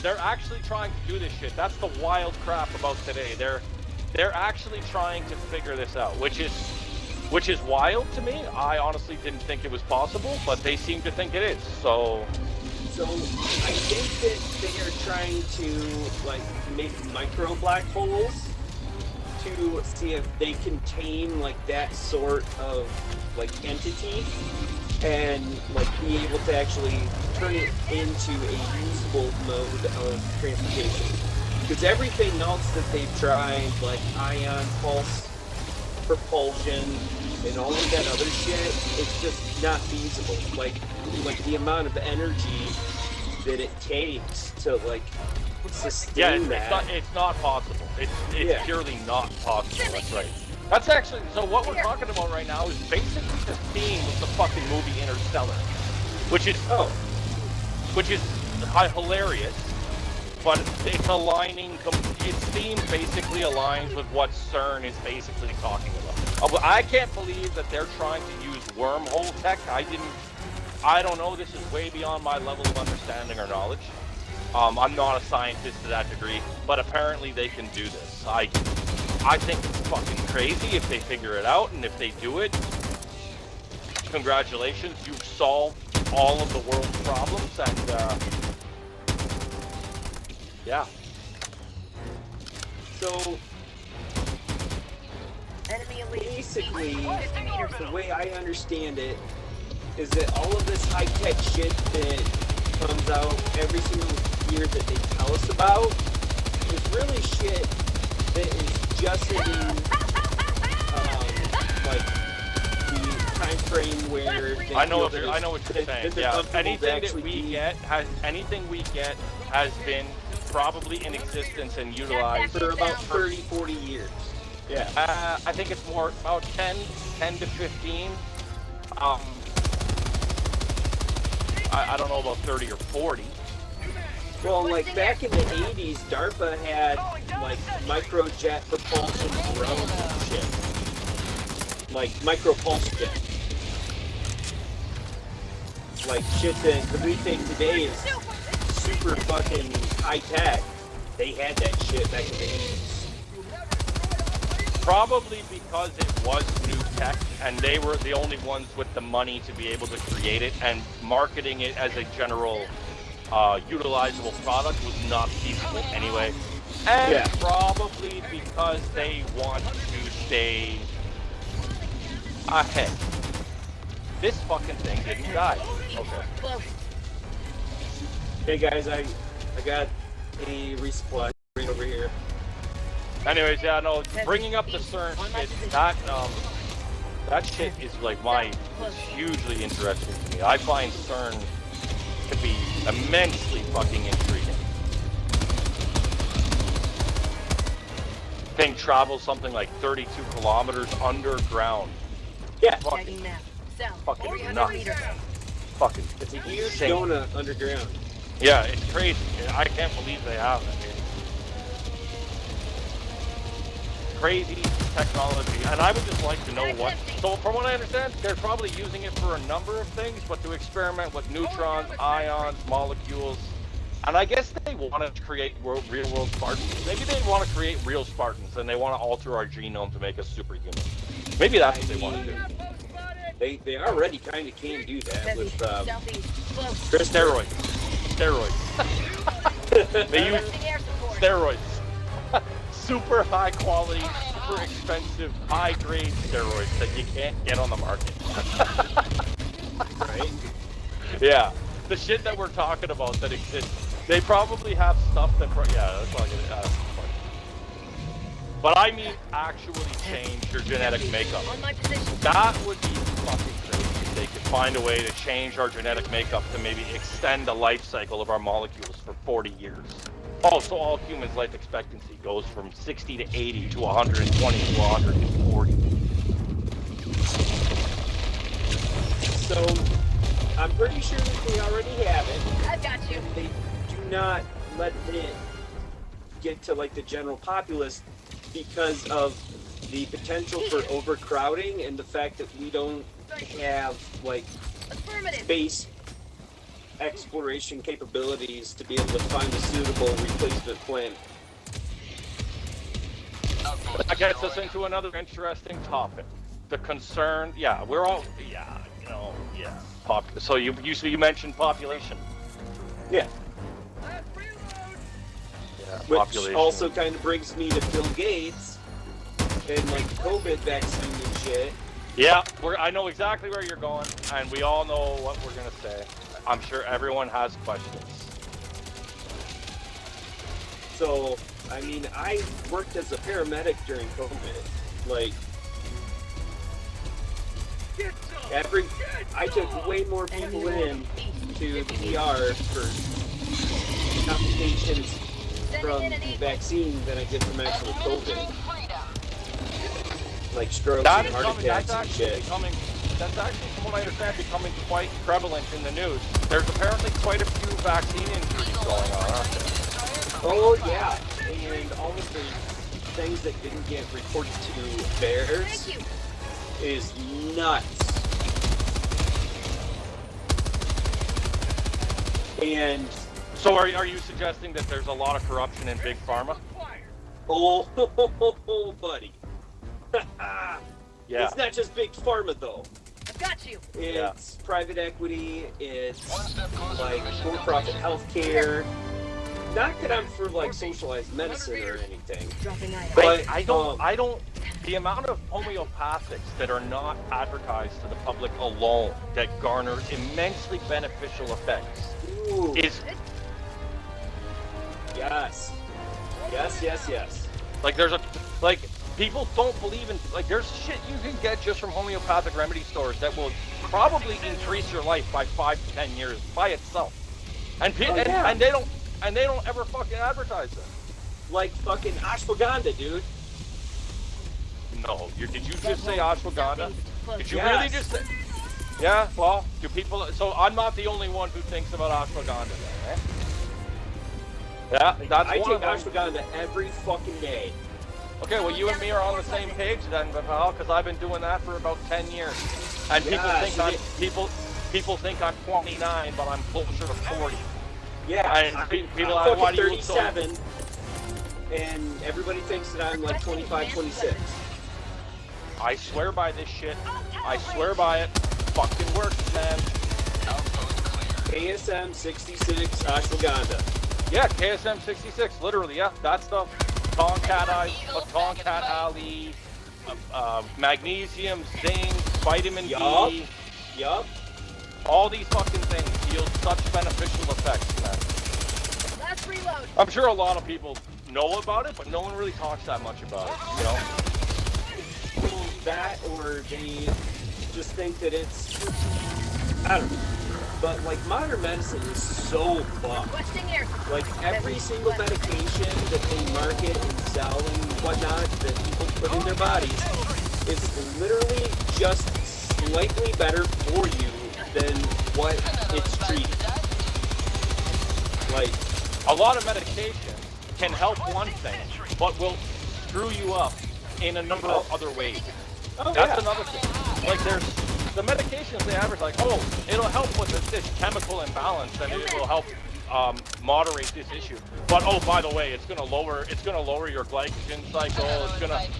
they're actually trying to do this shit. That's the wild crap about today. They're actually trying to figure this out, which is wild to me. I honestly didn't think it was possible, but they seem to think it is. So I think that they are trying to like make micro black holes to see if they contain like that sort of like entity and like be able to actually turn it into a usable mode of transportation. Because everything else that they've tried, like ion pulse propulsion and all of that other shit, it's just not feasible. Like the amount of energy that it takes to like sustain that. It's not possible. It's purely not possible. That's right. That's actually, so what we're talking about right now is basically the theme of the fucking movie Interstellar, which is hilarious, but it's aligning, its theme basically aligns with what CERN is basically talking about. I can't believe that they're trying to use wormhole tech. I don't know, this is way beyond my level of understanding or knowledge. I'm not a scientist to that degree, but apparently they can do this. I think it's fucking crazy if they figure it out, and if they do it, congratulations, you've solved all of the world's problems, and yeah. So basically, the way I understand it is that all of this high-tech shit that comes out every single year that they tell us about is really shit that is just in like the time frame where I know what you're saying. Yeah, anything we get has been probably in existence and utilized for about 30-40 years. Yeah. I think it's more about 10 to 15. I don't know about 30 or 40. Well, like back in the 80s, DARPA had like microjet propulsion drones and shit. Like micropulse jet. Like shit that we think today is super fucking high tech. They had that shit back in the 80s. Probably because it was new tech and they were the only ones with the money to be able to create it, and marketing it as a general utilizable product was not feasible anyway. And probably because they want to stay ahead. This fucking thing didn't die. Okay. Hey guys, I got a resupply right over here. Anyways, yeah, no, bringing up the CERN shit, that shit is like hugely interesting to me. I find CERN to be immensely fucking intriguing. Thing travels something like 32 kilometers underground. Yeah. Fucking nuts. Fucking it's a huge donut underground. Yeah, it's crazy. I can't believe they have it. Crazy technology, and I would just like to know what. So, from what I understand, they're probably using it for a number of things, but to experiment with neutrons, ions, molecules, and I guess they want to create real-world Spartans. Maybe they want to create real Spartans, and they want to alter our genome to make us superhuman. Maybe that's what they want to do. They already kind of can do that with steroids. They use steroids. Super high quality, super expensive, high grade steroids that you can't get on the market. Right? Yeah. The shit that we're talking about that exists, they probably have stuff that, that's not gonna, but I mean actually change your genetic makeup. That would be fucking crazy if they could find a way to change our genetic makeup to maybe extend the life cycle of our molecules for 40 years. Oh, so all humans' life expectancy goes from 60 to 80 to 120 to 140. So, I'm pretty sure that they already have it. I've got you. They do not let it get to like the general populace because of the potential for overcrowding and the fact that we don't have like space exploration capabilities to be able to find a suitable replacement planet. That gets us into another interesting topic. The concern, yeah, we're all, yeah, you know, yeah. So you mentioned population. Yeah. Yeah, Which population. also kind of brings me to Bill Gates and like COVID vaccine and shit. Yeah, I know exactly where you're going, and we all know what we're gonna say. I'm sure everyone has questions. So, I mean, I worked as a paramedic during COVID. Like, I took way more people in to the ER for complications from the vaccine than I did from actual COVID. Like strokes and heart attacks and shit. That's actually, from what I understand, becoming quite prevalent in the news. There's apparently quite a few vaccine injuries going on, aren't there? Oh, yeah. And all of the things that didn't get reported to bears is nuts. And so are you suggesting that there's a lot of corruption in Big Pharma? Oh, buddy. Yeah. It's not just Big Pharma, though. I've got you. It's private equity, it's like for-profit healthcare. Not that I'm for like socialized medicine or anything. But I don't. The amount of homeopathics that are not advertised to the public alone that garner immensely beneficial effects is. Yes. Like people don't believe in, like, there's shit you can get just from homeopathic remedy stores that will probably increase your life by 5 to 10 years by itself. And and they don't ever fucking advertise it. Like fucking ashwagandha, dude. No, did you just say ashwagandha? Did you really just say? Yeah, well, do people, so I'm not the only one who thinks about ashwagandha then, eh? Yeah, that's I one take of them. ashwagandha every fucking day. Okay, well, you and me are on the same page then, pal, because I've been doing that for about 10 years. And people think I'm 29, but I'm closer to 40. Yeah, and people I'm why do you 37, and everybody thinks that I'm like 25, 26. I swear by this shit. I swear by it. Fucking works, man. KSM 66 ashwagandha. Yeah, KSM 66, literally, yeah. That's the Tonkat alley, magnesium, zinc, vitamin D. Yup. All these fucking things yield such beneficial effects, man. Last reload. I'm sure a lot of people know about it, but no one really talks that much about it, you know? Well, that, or they just think that it's, I don't know. But like modern medicine is so fucked. Like every single medication that they market and sell and whatnot that people put in their bodies is literally just slightly better for you than what it's treating. Like a lot of medication can help one thing, but will screw you up in a number of other ways. That's another thing. Like there's the medications they advertise, like, oh, it'll help with this chemical imbalance and it will help moderate this issue. But oh, by the way, it's gonna lower your glycogen cycle.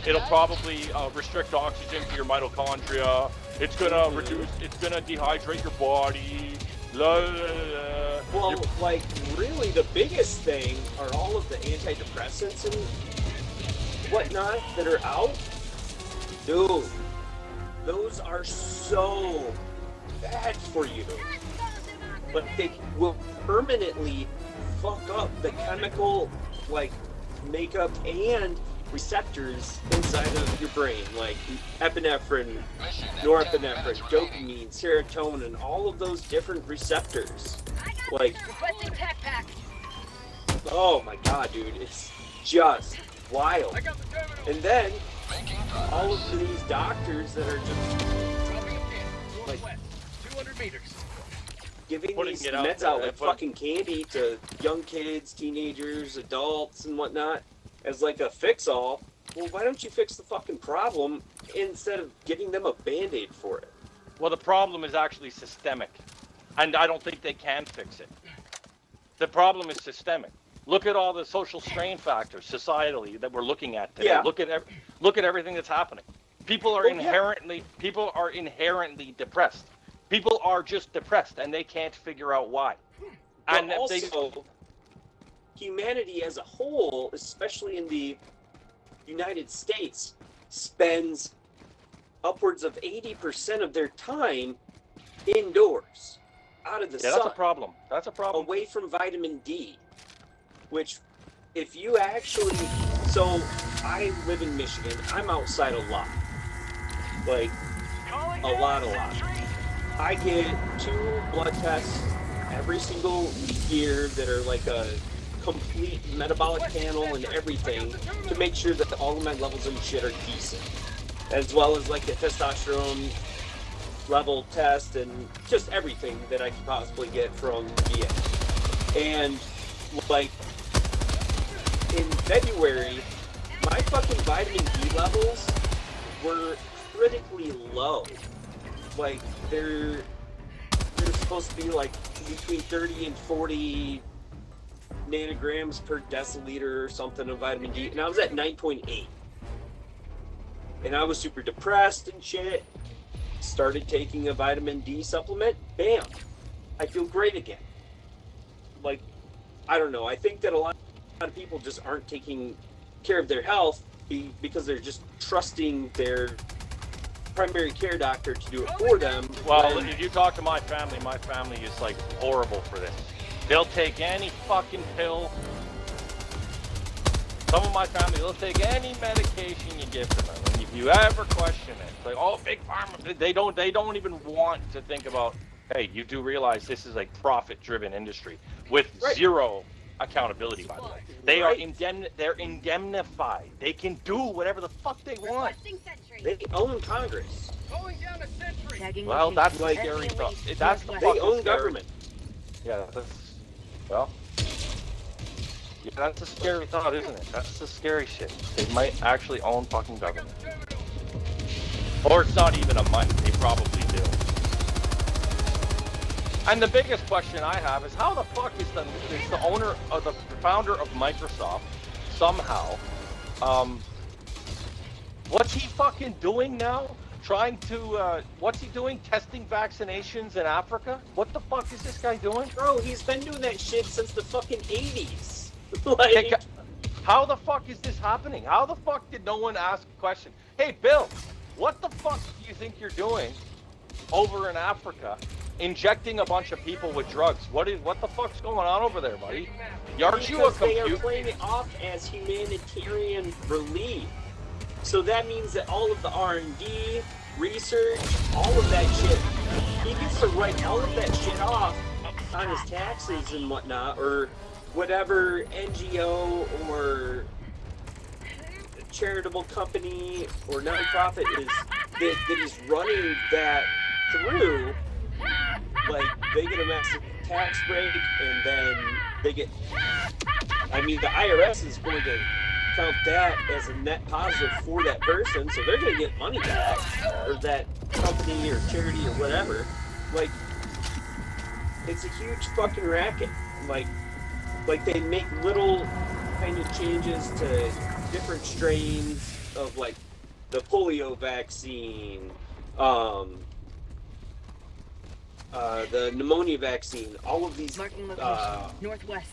It'll probably restrict oxygen to your mitochondria. It's gonna dehydrate your body. La, la, la. Well, like really, the biggest thing are all of the antidepressants and whatnot that are out, dude. Those are so bad for you, but they will permanently fuck up the chemical, like, makeup and receptors inside of your brain, like epinephrine, norepinephrine, dopamine, serotonin, all of those different receptors. Like, oh my god, dude, it's just wild. And then all of these doctors that are just like 200 meters. Giving these meds out like fucking candy to young kids, teenagers, adults, and whatnot as like a fix-all. Well, why don't you fix the fucking problem instead of giving them a band-aid for it? Well, the problem is actually systemic. And I don't think they can fix it. The problem is systemic. Look at all the social strain factors societally that we're looking at today. Yeah. Look at everything that's happening. People are inherently depressed. People are just depressed and they can't figure out why. But And also, humanity as a whole, especially in the United States, spends upwards of 80% of their time indoors, out of the sun. That's a problem. That's a problem. Away from vitamin D, which if you actually, so I live in Michigan, I'm outside a lot, like a lot. I get 2 blood tests every single year that are like a complete metabolic panel and everything to make sure that all of my levels and shit are decent, as well as like the testosterone level test and just everything that I could possibly get from VA. And like in February, my fucking vitamin D levels were critically low. Like they're supposed to be like between 30 and 40 nanograms per deciliter or something of vitamin D, and I was at 9.8. And I was super depressed and shit. Started taking a vitamin D supplement, bam, I feel great again. Like, I don't know, I think that a lot of people just aren't taking care of their health because they're just trusting their primary care doctor to do it for them. Well, if you talk to my family is like horrible for this. They'll take any fucking pill. Some of my family, they'll take any medication you give to them. And if you ever question it, it's like, oh, big pharma, they don't even want to think about, hey, you do realize this is a profit-driven industry with zero accountability, by the way. They are they're indemnified. They can do whatever the fuck they want. They own Congress. Going down a sentry. Well, that's like scary thought. That's the They fucking own scary. government. Yeah, well, yeah, that's a scary thought, isn't it? That's the scary shit. They might actually own fucking government. Or it's not even a might. They probably do. And the biggest question I have is how the fuck is the owner or the founder of Microsoft somehow, what's he fucking doing now? Trying to, what's he doing? Testing vaccinations in Africa? What the fuck is this guy doing? Bro, he's been doing that shit since the fucking 80s. Like, how the fuck is this happening? How the fuck did no one ask a question? Hey, Bill, what the fuck do you think you're doing over in Africa, injecting a bunch of people with drugs? What the fuck's going on over there, buddy? Aren't you a because they are computer? playing it off as humanitarian relief. So that means that all of the R&D, research, all of that shit, he gets to write all of that shit off on his taxes and whatnot, or whatever NGO or charitable company or nonprofit is that is running that through. Like, they get a massive tax break, and then they get, I mean, the IRS is going to count that as a net positive for that person, so they're going to get money back, or that company or charity or whatever. Like, it's a huge fucking racket. Like they make little kind of changes to different strains of, like, the polio vaccine, the pneumonia vaccine, all of these Northwest.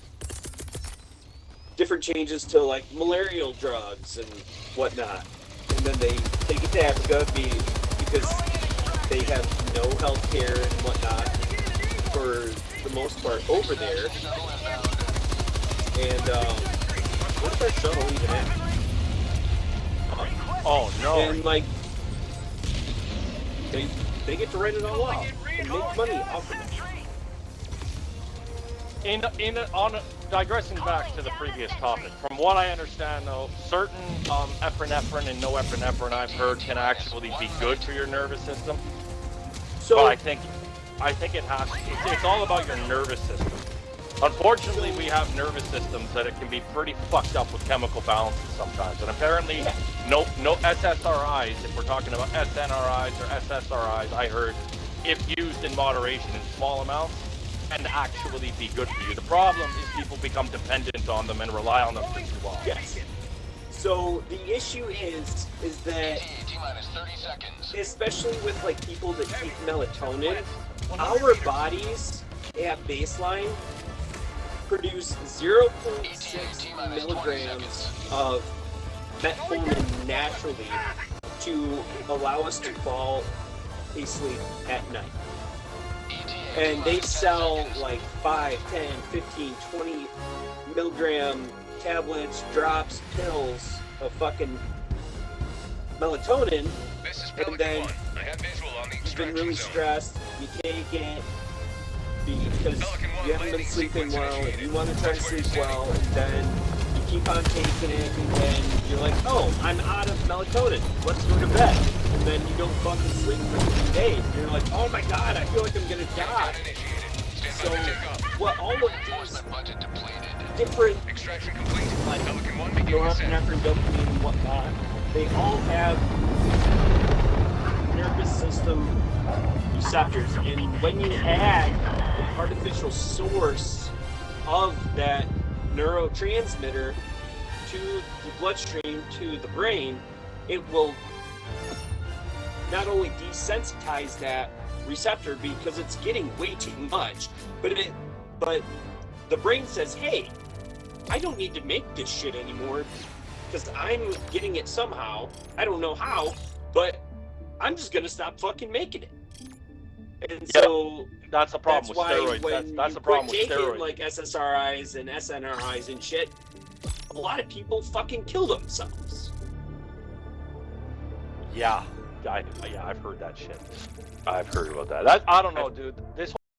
different changes to, like, malarial drugs and whatnot. And then they take it to Africa because they have no health care and whatnot for the most part over there. And what's that shuttle even at? Oh no! And, like, they get to write it all off and make money off of it. Digressing back to the previous topic, from what I understand, though, certain epinephrine and norepinephrine I've heard can actually be good for your nervous system. So but I think it has. It's all about your nervous system. Unfortunately, we have nervous systems that it can be pretty fucked up with chemical balances sometimes, and apparently, no SSRIs. If we're talking about SNRIs or SSRIs, I heard if used in moderation in small amounts, can actually be good for you. The problem is people become dependent on them and rely on them for too long. Yes. So the issue is that, T-minus 30 seconds. especially with like people that take melatonin, our bodies at baseline produce 0.6 milligrams of metformin naturally to allow us to fall asleep at night. And they sell like 5, 10, 15, 20 milligram tablets, drops, pills of fucking melatonin, This is and then I have visual on the you've been really zone. stressed, you take it because you haven't been sleeping well, and you want to try to sleep well, and then you keep on taking it, and then you're like, oh, I'm out of melatonin, let's go to bed. And then you don't fucking sleep for 3 days, and you're like, oh my god, I feel like I'm gonna die. So, what all of these Budget depleted. different, Extraction complete. like, Pelican 1 beginning ascent. norepinephrine, dopamine, and whatnot, they all have nervous system receptors, and when you add an artificial source of that neurotransmitter to the bloodstream, to the brain, it will not only desensitize that receptor because it's getting way too much, but the brain says, hey, I don't need to make this shit anymore because I'm getting it somehow. I don't know how, but I'm just gonna stop fucking making it. And so That's the problem that's with why steroids. when That's you the problem quit with taking steroids. like SSRIs and SNRIs and shit, a lot of people fucking kill themselves. Yeah, I've heard that shit. I've heard about that. I don't know, dude. This